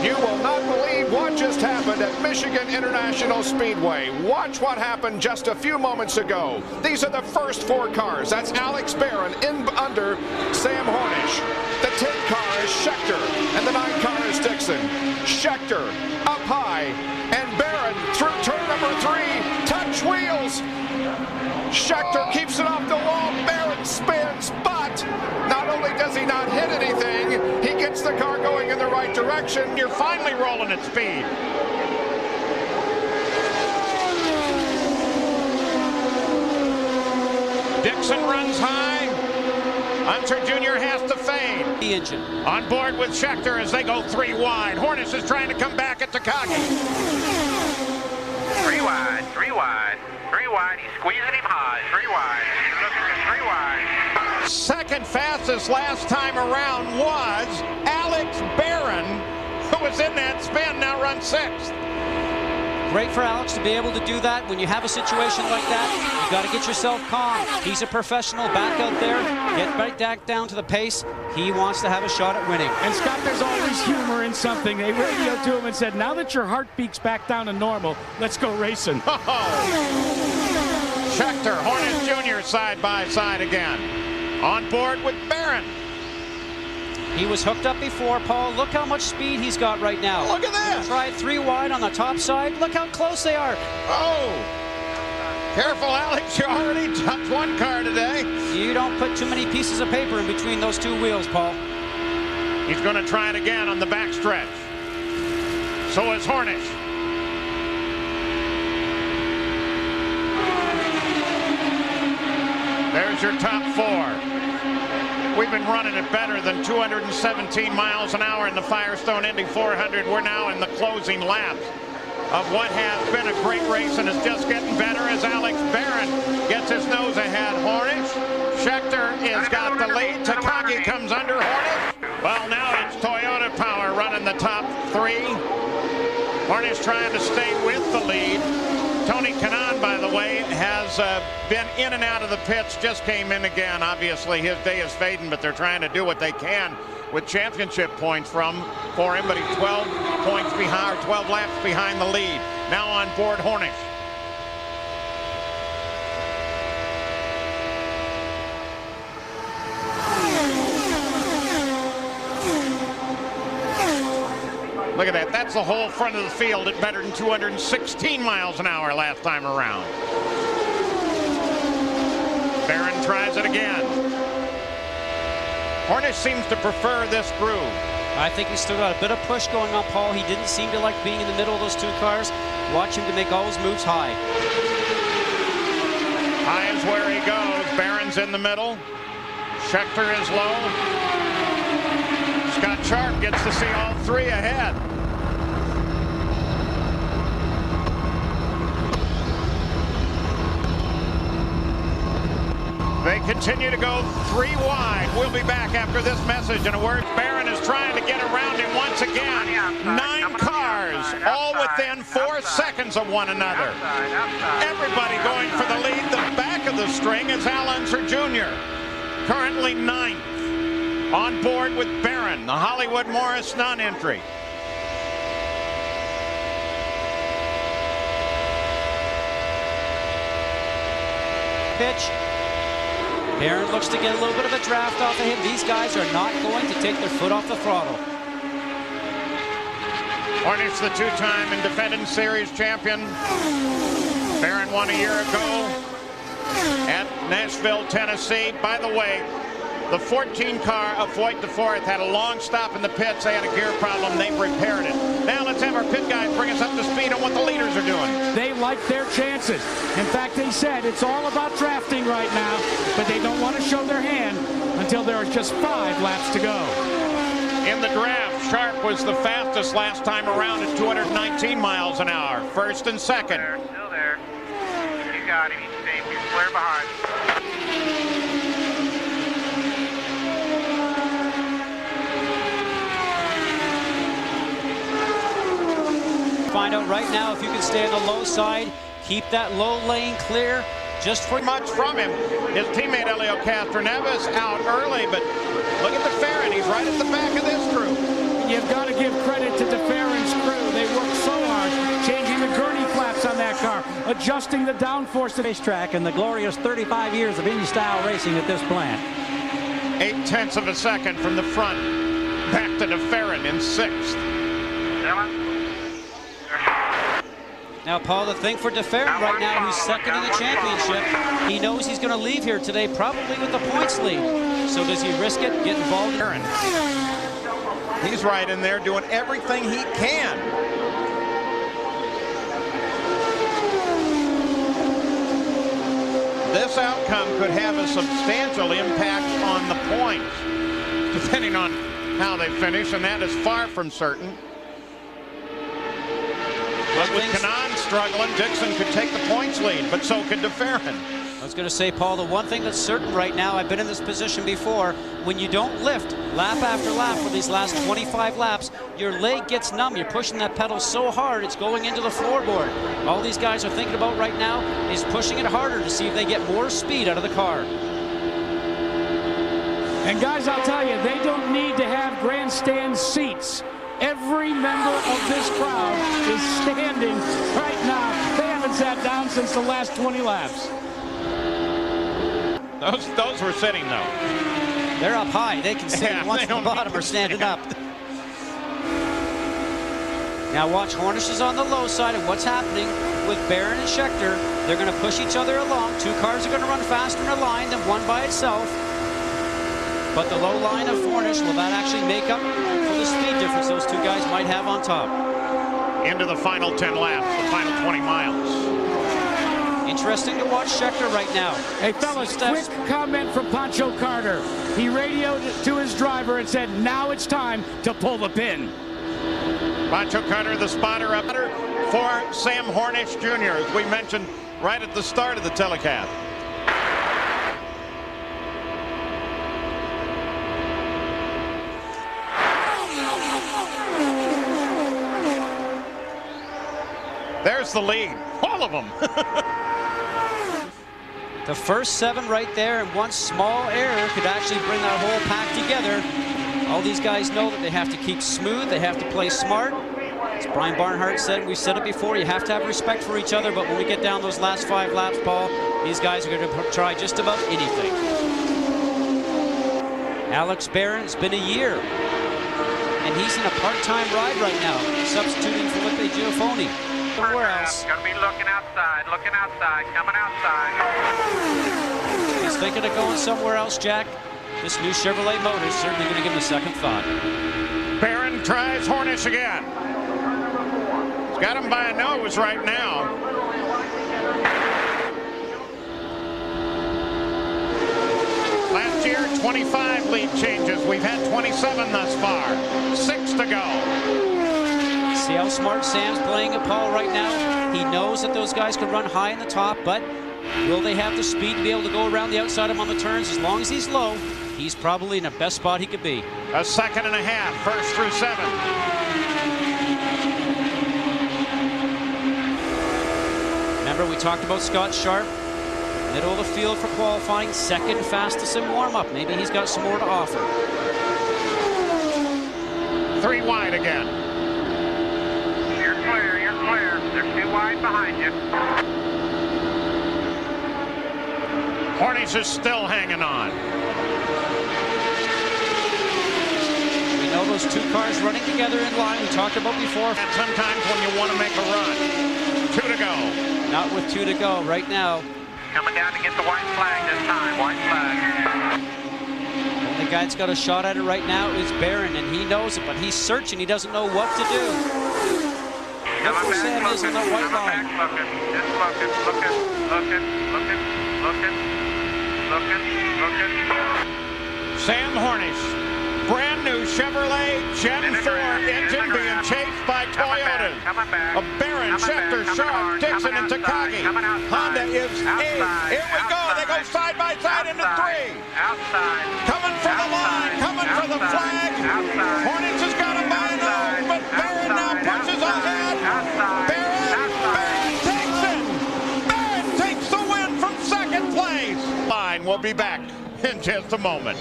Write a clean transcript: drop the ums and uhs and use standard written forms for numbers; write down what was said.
You will not believe what just happened at Michigan International Speedway. Watch what happened just a few moments ago. These are the first 4 cars. That's Alex Barron in under Sam Hornish. The 10 car is Scheckter, and the 9 car is Dixon. Scheckter up high, and Barron through turn number 3. Touch wheels. Scheckter keeps it off the wall. Barron spins, but not only does he not hit anything, he gets the car going in the right direction. You're finally rolling at speed. Dixon runs high. Hunter Jr. has to fade. The engine. On board with Scheckter as they go 3 wide. Hornish is trying to come back at Takagi. 3 wide, 3 wide, 3 wide. He's squeezing him high. 3 wide. He's looking at 3 wide. Second fastest last time around was Alex Barron, who was in that spin, now runs 6th. Great for Alex to be able to do that. When you have a situation like that, you've got to get yourself calm. He's a professional back out there. Get right back down to the pace. He wants to have a shot at winning. And Scott, there's always humor in something. They radioed to him and said, now that your heart beats back down to normal, let's go racing. Scheckter, Hornish Jr. side by side again. On board with Barron. He was hooked up before, Paul. Look how much speed he's got right now. Look at this. Try it 3 wide on the top side. Look how close they are. Oh, careful, Alex. You already touched 1 car today. You don't put too many pieces of paper in between those 2 wheels, Paul. He's going to try it again on the backstretch. So is Hornish. There's your top 4. We've been running it better than 217 miles an hour in the Firestone Indy 400. We're now in the closing laps of what has been a great race and is just getting better as Alex Barron gets his nose ahead. Hornish. Scheckter has got the lead. Takagi comes under Hornish. Well, now it's Toyota Power running the top 3. Hornish trying to stay with the lead. Tony Kanaan, by the way, has been in and out of the pits, just came in again. Obviously, his day is fading, but they're trying to do what they can with championship points for him, but he's 12 points behind, or 12 laps behind the lead. Now on board Hornish. Look at that. That's the whole front of the field at better than 216 miles an hour last time around. Barron tries it again. Hornish seems to prefer this groove. I think he's still got a bit of push going on, Paul. He didn't seem to like being in the middle of those 2 cars. Watch him to make all his moves high. High is where he goes. Barron's in the middle. Scheckter is low. Scott Sharp gets to see all 3 ahead. They continue to go 3 wide. We'll be back after this message in a word. Barron is trying to get around him once again. 9 cars, all within 4 seconds of one another. Everybody going for the lead. The back of the string is Al Unser Jr., currently 9th. On board with Barron, the Hollywood Morris non-entry. Pitch. Barron looks to get a little bit of a draft off of him. These guys are not going to take their foot off the throttle. Hornish, the 2-time and defending series champion. Barron won a year ago at Nashville, Tennessee. By the way, the 14 car of Voigt IV had a long stop in the pits. They had a gear problem. They've repaired it. Now let's have our pit guys bring us up to speed on what the leaders are doing. They like their chances. In fact, they said it's all about drafting right now, but they don't want to show their hand until there are just 5 laps to go. In the draft, Sharp was the fastest last time around at 219 miles an hour. First and second. Still there. You got him. He's clear behind. Find out right now if you can stay on the low side, keep that low lane clear. Just for much from him. His teammate Helio Castroneves out early, but look at the Farron. He's right at the back of this group. And you've got to give credit to DeFerrin's crew. They worked so hard, changing the Curte flaps on that car, adjusting the downforce to the racetrack in the glorious 35 years of Indy-style racing at this plant. 0.8 of a second from the front. Back to DeFerrin in 6th. Now, Paul, the thing for DeFerrin right now, who's second in the championship, he knows he's going to leave here today probably with the points lead. So does he risk it, get involved? He's right in there doing everything he can. This outcome could have a substantial impact on the points, depending on how they finish, and that is far from certain. But with Kanaan struggling, Dixon could take the points lead, but so could DeFerrin. I was going to say, Paul, the one thing that's certain right now, I've been in this position before, when you don't lift lap after lap for these last 25 laps, your leg gets numb. You're pushing that pedal so hard, it's going into the floorboard. All these guys are thinking about right now is pushing it harder to see if they get more speed out of the car. And guys, I'll tell you, they don't need to have grandstand seats. Every member of this crowd is standing right now. They haven't sat down since the last 20 laps. Those were sitting, though. They're up high. They can sit. Once the bottom are standing up. Now watch, Hornish is on the low side, and what's happening with Barron and Scheckter, they're going to push each other along. Two cars are going to run faster in a line than one by itself. But the low line of Hornish, will that actually make up for the speed difference those two guys might have on top? Into the final 10 laps, the final 20 miles. Interesting to watch Scheckter right now. Hey, fellas, quick comment from Pancho Carter. He radioed to his driver and said, now it's time to pull the pin. Pancho Carter, the spotter up for Sam Hornish Jr., as we mentioned right at the start of the telecast. There's the lead, all of them. The first 7 right there, and one small error could actually bring that whole pack together. All these guys know that they have to keep smooth, they have to play smart. As Brian Barnhart said, we've said it before, you have to have respect for each other, but when we get down those last 5 laps, Paul, these guys are going to try just about anything. Alex Barron, it's been a year, and he's in a part-time ride right now, substituting Felipe Giuffoni. Where else? Gonna be looking outside, coming outside. He's thinking of going somewhere else, Jack. This new Chevrolet motor is certainly going to give him a second thought. Barron tries Hornish again. He's got him by a nose right now. Last year, 25 lead changes. We've had 27 thus far. 6 to go. See how smart Sam's playing at Paul right now? He knows that those guys can run high in the top, but will they have the speed to be able to go around the outside of him on the turns? As long as he's low, he's probably in the best spot he could be. A second and a half, first through 7. Remember, we talked about Scott Sharp, middle of the field for qualifying, second fastest in warm-up. Maybe he's got some more to offer. 3 wide again. You're clear. They're 2 wide behind you. Hornish is still hanging on. We know those 2 cars running together in line, we talked about before. And sometimes when you want to make a run. 2 to go. Not with 2 to go right now. Coming down to get the white flag this time. White flag. The guy that's got a shot at it right now is Barron, and he knows it, but he's searching. He doesn't know what to do. Look where Sam is in the white line. Looking. Sam Hornish, brand new Chevrolet Gen 4 engine being chased by Toyotas. A Barron, Scheckter, Sharp, Dixon, and Takagi. Honda is A. Here we go. They go side by side into 3. Outside. Coming for the line, coming for the flag. Hornish has got him by a nose, but Barron now pushes ahead. Barron takes it. Barron takes the win from second place. Line will be back in just a moment.